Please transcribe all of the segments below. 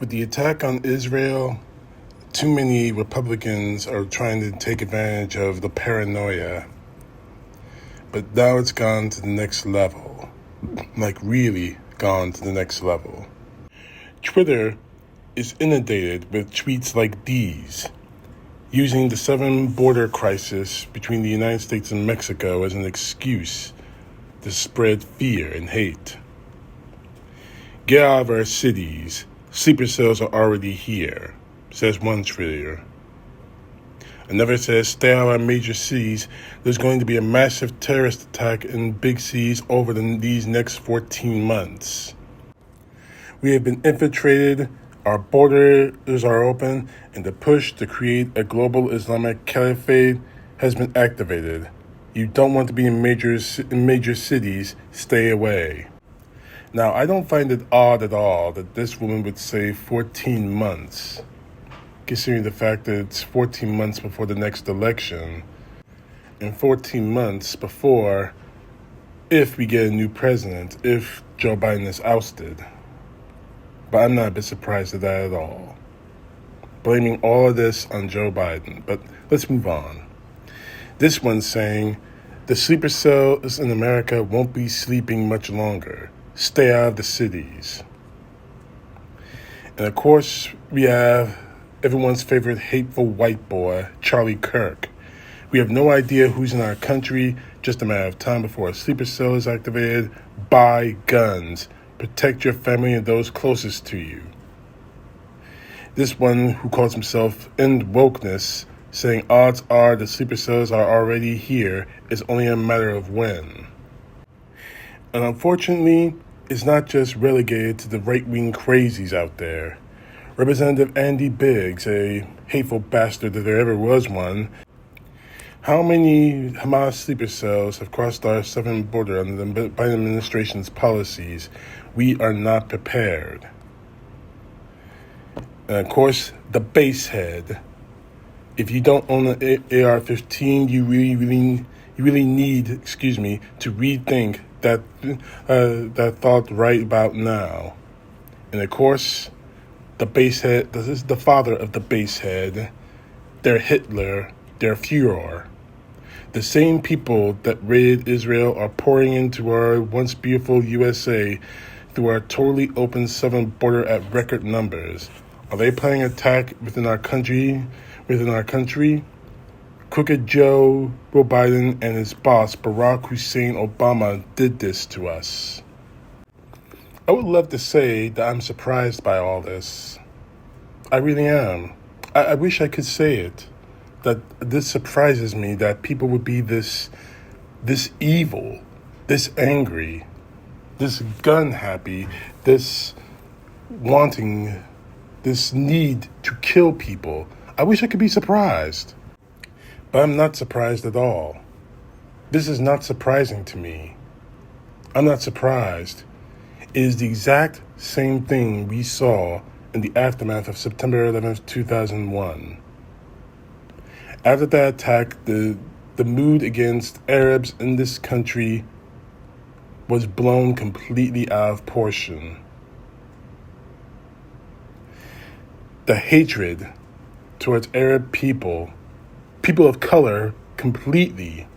With the attack on Israel, too many Republicans are trying to take advantage of the paranoia. But now it's gone to the next level. Like really gone to the next level. Twitter is inundated with tweets like these, using the southern border crisis between the United States and Mexico as an excuse to spread fear and hate. Get out of our cities. Sleeper cells are already here, says one tweeter. Another says, stay out of our major cities. There's going to be a massive terrorist attack in big cities over these next 14 months. We have been infiltrated, our borders are open, and the push to create a global Islamic caliphate has been activated. You don't want to be in major cities, stay away. Now, I don't find it odd at all that this woman would say 14 months, considering the fact that it's 14 months before the next election, and 14 months before, if we get a new president, if Joe Biden is ousted. But I'm not a bit surprised at that at all. Blaming all of this on Joe Biden. But let's move on. This one's saying, the sleeper cells in America won't be sleeping much longer. Stay out of the cities. And of course, we have everyone's favorite hateful white boy, Charlie Kirk. We have no idea who's in our country, just a matter of time before a sleeper cell is activated. Buy guns. Protect your family and those closest to you. This one, who calls himself End Wokeness, saying odds are the sleeper cells are already here, it's only a matter of when. And unfortunately, it's not just relegated to the right-wing crazies out there. Representative Andy Biggs, a hateful bastard if there ever was one. How many Hamas sleeper cells have crossed our southern border under the Biden administration's policies? We are not prepared. And of course, the base head. If you don't own an AR-15, you really need, to rethink that thought right about now. And of course, the base head, this is the father of the base head, their Hitler, their Führer. The same people that raided Israel are pouring into our once beautiful USA through our totally open southern border at record numbers. Are they planning an attack within our country? Crooked Joe Biden and his boss, Barack Hussein Obama, did this to us. I would love to say that I'm surprised by all this. I really am. I wish I could say it. That this surprises me, that people would be this evil, this angry, this gun happy, this wanting, this need to kill people. I wish I could be surprised. But I'm not surprised at all. This is not surprising to me. I'm not surprised. It is the exact same thing we saw in the aftermath of September 11th, 2001. After that attack, the mood against Arabs in this country was blown completely out of proportion. The hatred towards Arab people of color, completely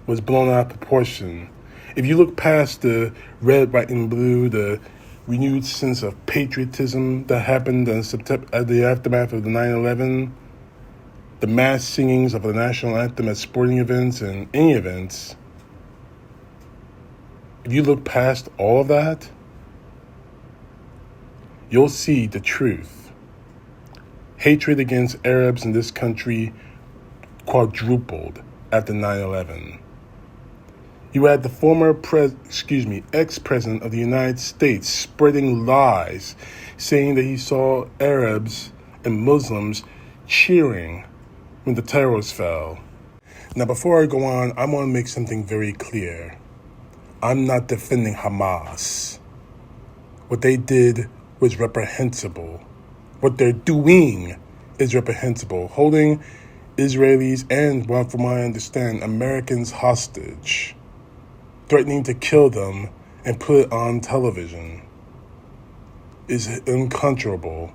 was blown out of proportion. If you look past the red, white, and blue, the renewed sense of patriotism that happened in September, at the aftermath of the 9/11, the mass singings of the national anthem at sporting events and any events, if you look past all of that, you'll see the truth. Hatred against Arabs in this country quadrupled after 9/11. You had the former ex-president of the United States spreading lies, saying that he saw Arabs and Muslims cheering when the towers fell. Now, before I go on, I want to make something very clear. I'm not defending Hamas. What they did was reprehensible. What they're doing is reprehensible. Holding Israelis and, well, from what I understand, Americans hostage. Threatening to kill them and put it on television. is uncontrollable.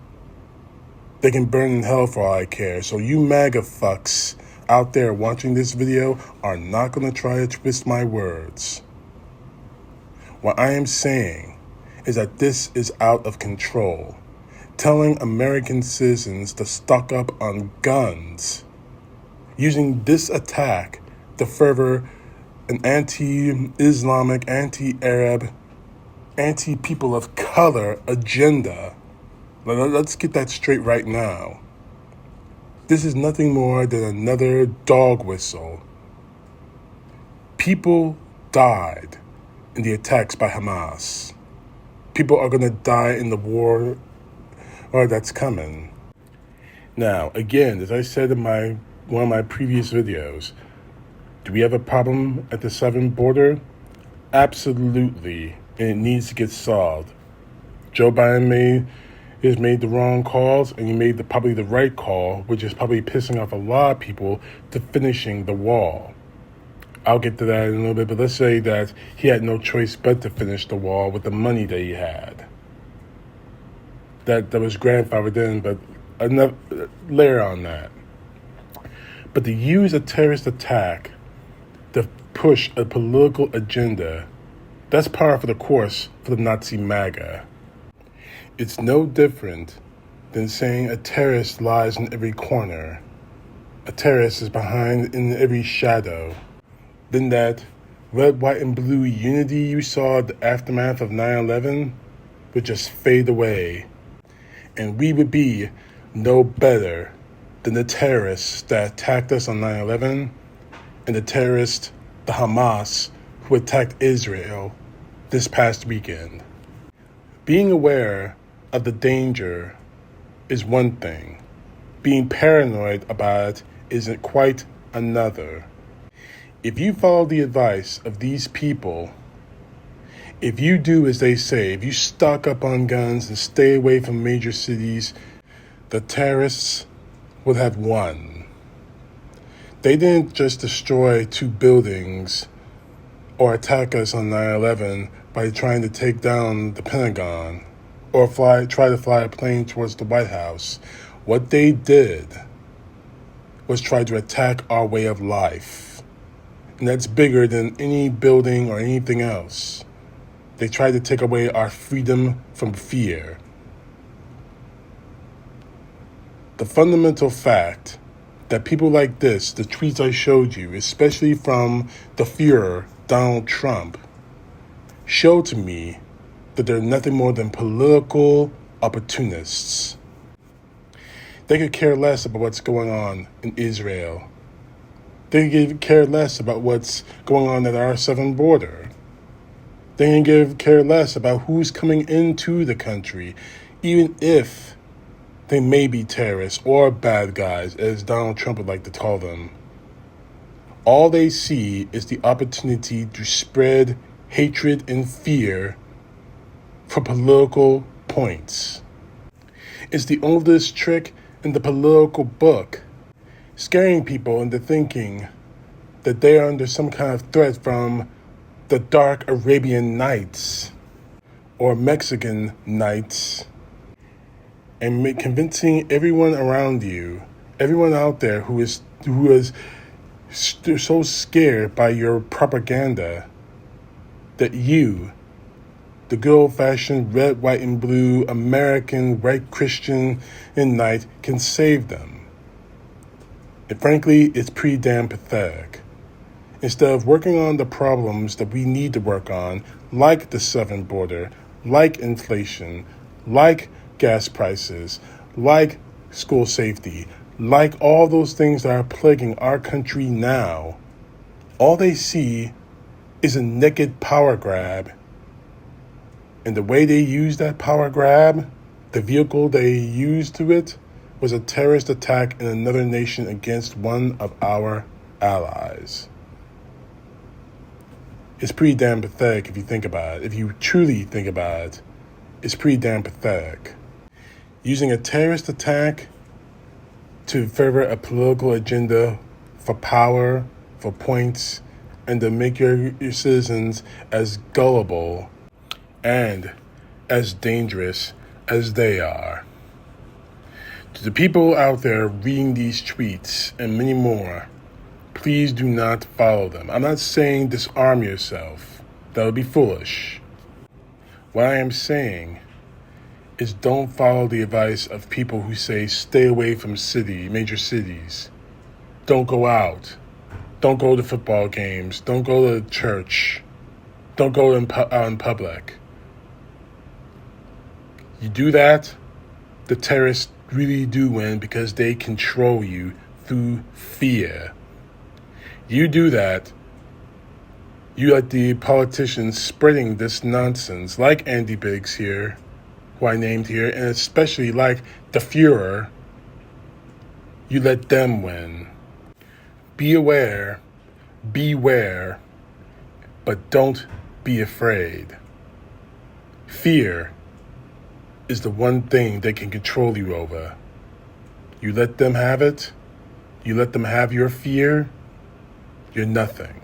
They can burn in hell for all I care. So you MAGA fucks out there watching this video are not going to try to twist my words. What I am saying is that this is out of control. Telling American citizens to stock up on guns, using this attack to further an anti-Islamic, anti-Arab, anti-people of color agenda. Let's get that straight right now. This is nothing more than another dog whistle. People died in the attacks by Hamas. People are going to die in the war that's coming. Now, again, as I said in one of my previous videos, do we have a problem at the southern border? Absolutely, and it needs to get solved. Joe Biden has made the wrong calls, and he made probably the right call, which is probably pissing off a lot of people, to finishing the wall. I'll get to that in a little bit, but let's say that he had no choice but to finish the wall with the money that he had. That was grandfathered in, but another layer on that. But to use a terrorist attack to push a political agenda, that's par for the course for the Nazi MAGA. It's no different than saying a terrorist lies in every corner. A terrorist is behind in every shadow. Then that red, white, and blue unity you saw at the aftermath of 9/11 would just fade away. And we would be no better than the terrorists that attacked us on 9/11 and the terrorists, the Hamas, who attacked Israel this past weekend. Being aware of the danger is one thing. Being paranoid about it isn't quite another. If you follow the advice of these people, if you do as they say, if you stock up on guns and stay away from major cities, the terrorists would have won. They didn't just destroy 2 buildings or attack us on 9/11 by trying to take down the Pentagon or try to fly a plane towards the White House. What they did was try to attack our way of life. And that's bigger than any building or anything else. They tried to take away our freedom from fear. The fundamental fact that people like this, the tweets I showed you, especially from the Führer, Donald Trump, show to me that they're nothing more than political opportunists. They could care less about what's going on in Israel. They could care less about what's going on at our southern border. They can care less about who's coming into the country, even if they may be terrorists or bad guys, as Donald Trump would like to call them. All they see is the opportunity to spread hatred and fear for political points. It's the oldest trick in the political book, scaring people into thinking that they are under some kind of threat from the dark Arabian Nights or Mexican Nights, and convincing everyone around you, everyone out there who is so scared by your propaganda, that you, the good old-fashioned red, white, and blue American white Christian and knight, can save them. And frankly, it's pretty damn pathetic. Instead of working on the problems that we need to work on, like the southern border, like inflation, like gas prices, like school safety, like all those things that are plaguing our country now, all they see is a naked power grab. And the way they use that power grab, the vehicle they used to it, was a terrorist attack in another nation against one of our allies. It's pretty damn pathetic if you think about it. If you truly think about it, it's pretty damn pathetic. Using a terrorist attack to further a political agenda for power, for points, and to make your citizens as gullible and as dangerous as they are. To the people out there reading these tweets and many more, please do not follow them. I'm not saying disarm yourself. That would be foolish. What I am saying is don't follow the advice of people who say stay away from major cities. Don't go out. Don't go to football games. Don't go to church. Don't go out in public. You do that, the terrorists really do win because they control you through fear. You do that, you let the politicians spreading this nonsense, like Andy Biggs here, who I named here, and especially like the Fuhrer, you let them win. Be aware, beware, but don't be afraid. Fear is the one thing they can control you over. You let them have it, you let them have your fear, you're nothing.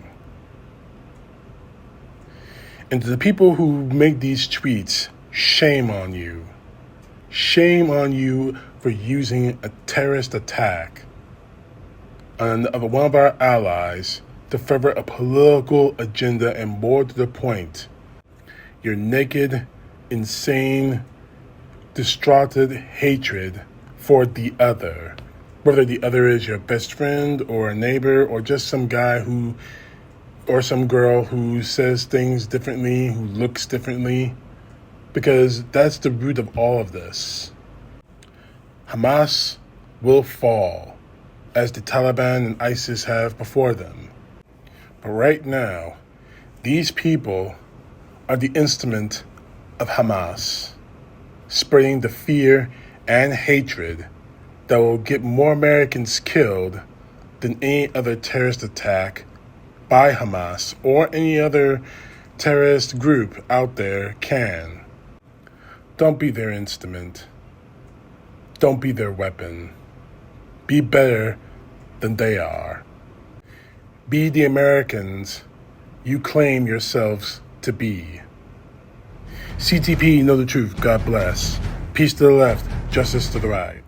And to the people who make these tweets, shame on you. Shame on you for using a terrorist attack on one of our allies to further a political agenda, and more to the point, your naked, insane, distraughted hatred for the other. Whether the other is your best friend or a neighbor or just some guy or some girl who says things differently, who looks differently, because that's the root of all of this. Hamas will fall, as the Taliban and ISIS have before them. But right now, these people are the instrument of Hamas, spreading the fear and hatred that will get more Americans killed than any other terrorist attack by Hamas or any other terrorist group out there can. Don't be their instrument. Don't be their weapon. Be better than they are. Be the Americans you claim yourselves to be. CTP, know the truth. God bless. Peace to the left, justice to the right.